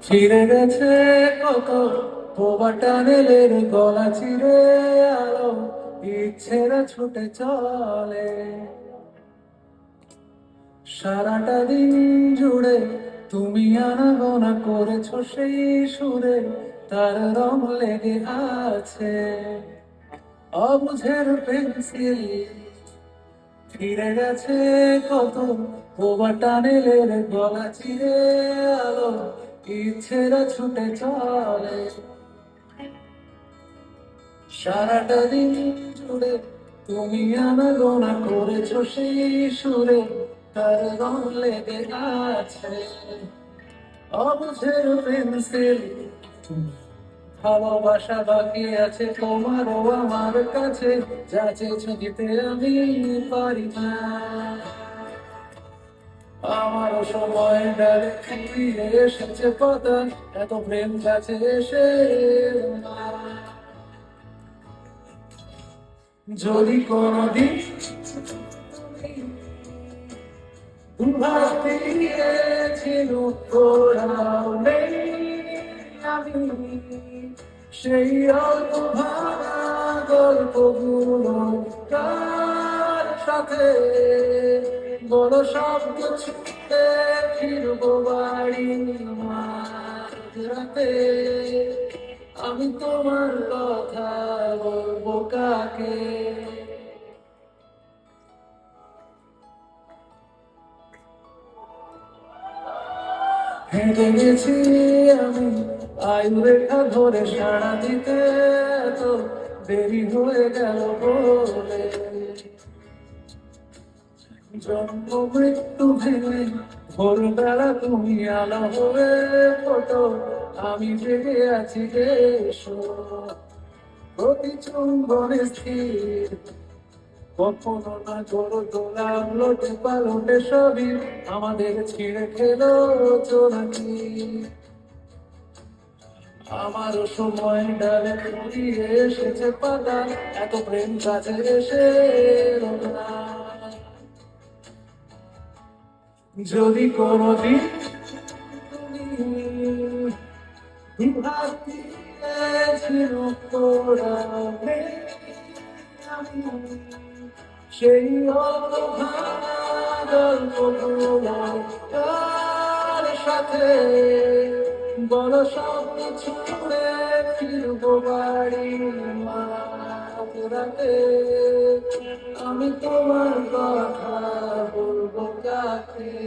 ছিঁড়ে গেছে কত তোমার টানেলের গলা চিরে আলো ইচ্ছেরা ছুটে চলে সারাটা দিন জুড়ে তুমি আনাগোনা করেছো সেই সুরে তার রং লেগে আছে অবুঝের পেন্সিল ফিরে গেছে কত তোমার টানেলের গলা চিরে আলো ইচ্ছেরা ছুটে চলে সারাটা দিন জুড়ে তুমি আনাগোনা করেছো সেই সুরে তার রং লেগে আছে অবুঝের পেন্সিল ভালোবাসা বাকি আছে তোমারও আমার কাছে যা চেয়েছো দিতে আমি পারি না আমারও সময় ডালে ফিরে এসেছে পাতা এত প্রেম কাছে এসে না। যদি কোনদিন ভাবতে গিয়েছিল কোরাও নেই আমি সেই অল্প ভাঙা গল্পগুলো তার সাথে বড় সব কিছুতে ফিরবো বাড়ি মাঝরাতে আমি তোমার কথা বলবো কাকে হেঁটে গেছি আমি আয়ু রেখা ধরে সাড়া দিতে তো দেরি হয়ে গেল বলে জন্ম মৃত্যু ভেঙে ভোরবেলা তুমি আলো হয়ে ফটো আমি জেগে আছি এসো প্রতি চুম্বনে স্থির কখনো না জোর তোলা লোটে পালোটে সবই আমাদের ছিঁড়ে খেলো চোরাকি আমারও সময় ডালে ফুরিয়ে এসেছে পাতা এত প্রেম কাছে এসে এলো না যদি কোনদিন তুমি ভাবতে ছিল কোরাবে আমি সেই গল্পগুলো তার সাথে বড় সব ছুড়ে ফিরবো বাড়ি মাঝরাতে আমি তোমার কথা বলবো কাকে